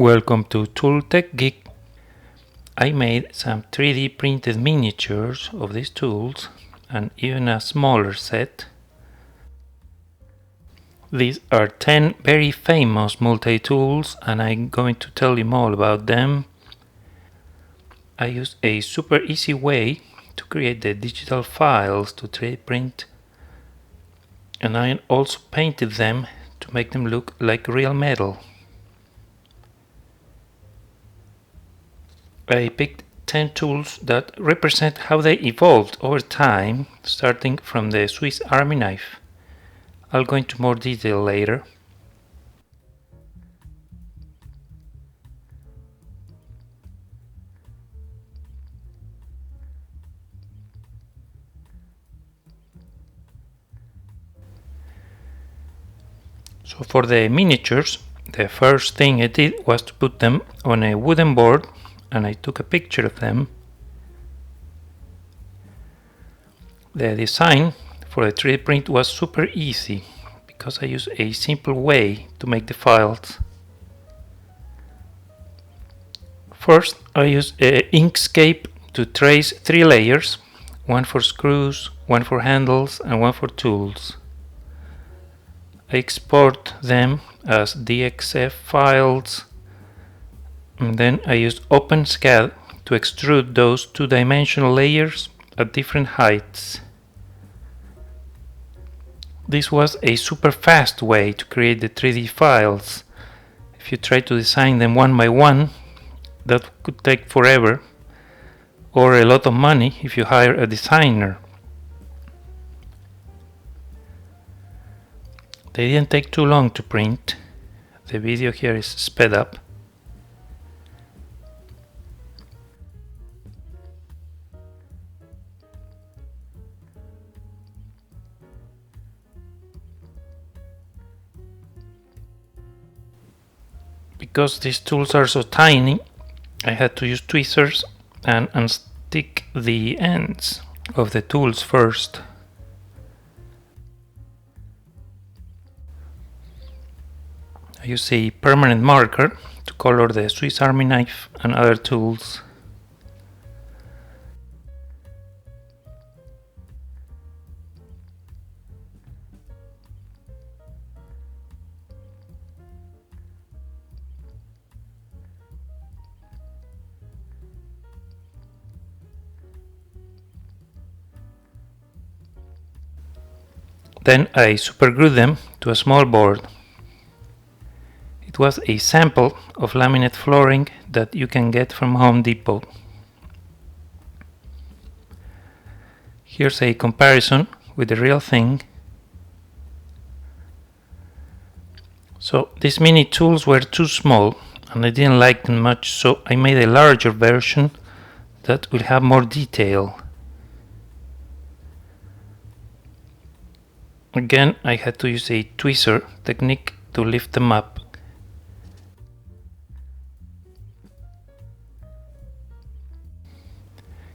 Welcome to Tool Tech Geek. I made some 3D printed miniatures of these tools and even a smaller set. These are 10 very famous multi-tools and I'm going to tell you more about them. I used a super easy way to create the digital files to 3D print, and I also painted them to make them look like real metal. I picked 10 tools that represent how they evolved over time, starting from the Swiss Army knife. I'll go into more detail later. So for the miniatures, the first thing I did was to put them on a wooden board, and I took a picture of them. The design for the 3D print was super easy because I used a simple way to make the files. First, I used Inkscape to trace 3 layers, one for screws, one for handles, and one for tools. I export them as DXF files, and then I used OpenSCAD to extrude those 2-dimensional layers at different heights. This was a super fast way to create the 3D files. If you try to design them one by one, that could take forever, or a lot of money if you hire a designer. They didn't take too long to print. The video here is sped up. Because these tools are so tiny, I had to use tweezers and unstick the ends of the tools first. I use a permanent marker to color the Swiss Army knife and other tools. Then I superglued them to a small board. It was a sample of laminate flooring that you can get from Home Depot. Here's a comparison with the real thing. So these mini tools were too small and I didn't like them much, so I made a larger version that will have more detail. Again, I had to use a tweezer technique to lift them up.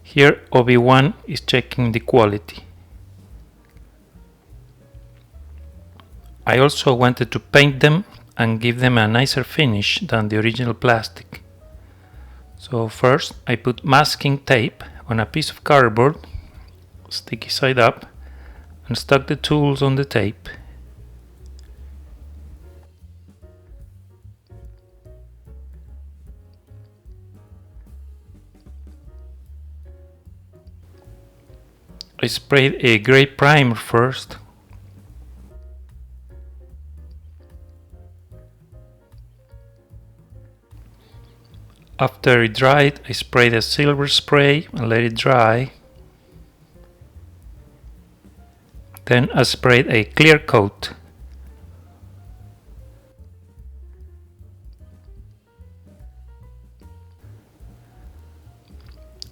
Here OB1 is checking the quality. I also wanted to paint them and give them a nicer finish than the original plastic. So first I put masking tape on a piece of cardboard, sticky side up, and stuck the tools on the tape. I sprayed a gray primer first. After it dried, I sprayed a silver spray and let it dry. Then I sprayed a clear coat.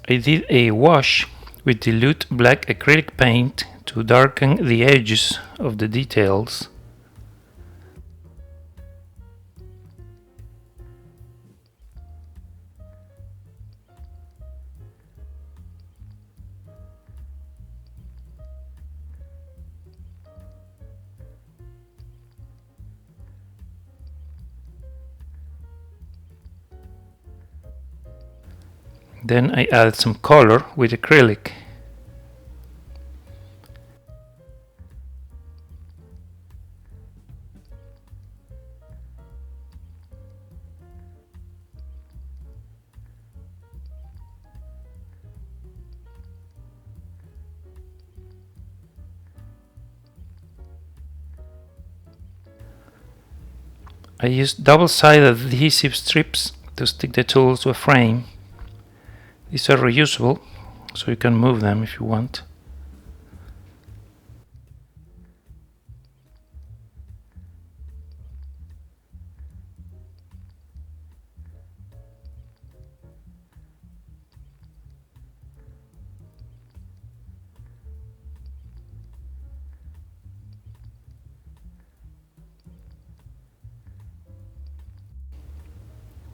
I did a wash with dilute black acrylic paint to darken the edges of the details. Then I added some color with acrylic. I used double-sided adhesive strips to stick the tools to a frame. These are reusable, so you can move them if you want.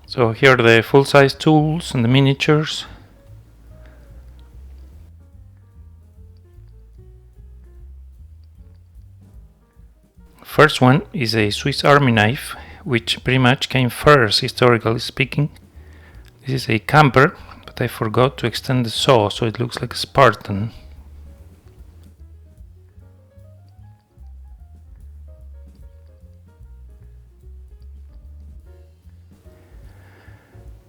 So here are the full-size tools and the miniatures. First one is a Swiss Army knife, which pretty much came first, historically speaking. This is a camper, but I forgot to extend the saw so it looks like a Spartan.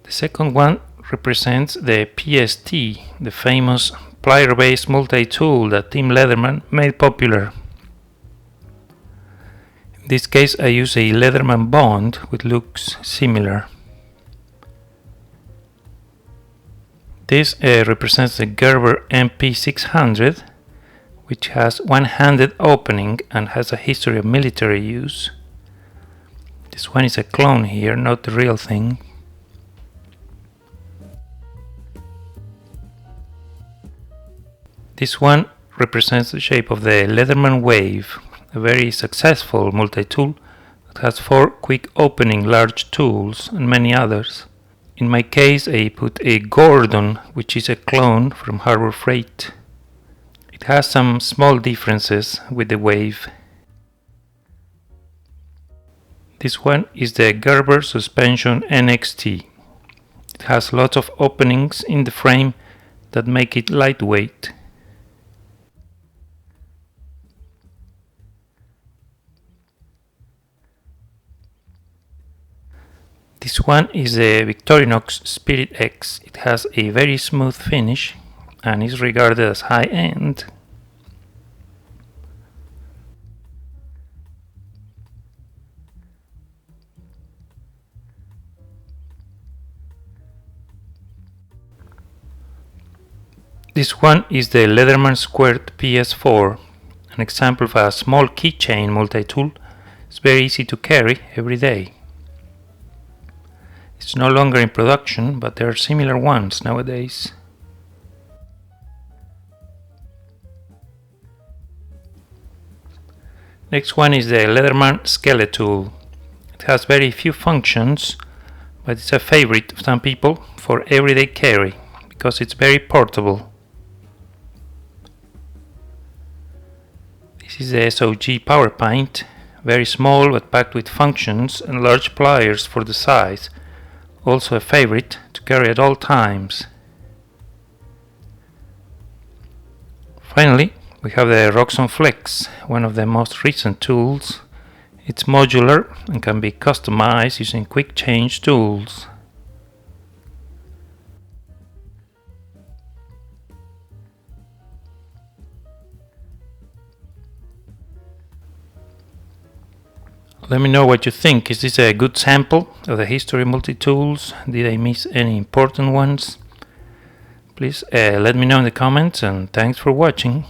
The second one represents the PST, the famous plier-based multi-tool that Team Leatherman made popular. In this case I use a Leatherman Bond, which looks similar. This represents the Gerber MP600, which has one-handed opening and has a history of military use. This one is a clone here, not the real thing. This one represents the shape of the Leatherman Wave, a very successful multi-tool that has 4 quick opening large tools and many others. In my case I put a Gordon, which is a clone from Harbor Freight. It has some small differences with the Wave. This one is the Gerber Suspension NXT. It has lots of openings in the frame that make it lightweight. This one is the Victorinox Spirit X. It has a very smooth finish and is regarded as high-end. This one is the Leatherman Squirt Ps4, an example of a small keychain multi-tool. It's very easy to carry every day. It's no longer in production, but there are similar ones nowadays. Next one is the Leatherman Skeletool. It has very few functions, but it's a favorite of some people for everyday carry because it's very portable. This is the SOG powerpint, very small but packed with functions and large pliers for the size. Also a favorite to carry at all times. Finally, we have the Roxon Flex, one of the most recent tools. It's modular and can be customized using quick change tools. Let me know what you think. Is this a good sample of the history multi-tools? Did I miss any important ones? Please let me know in the comments, and thanks for watching.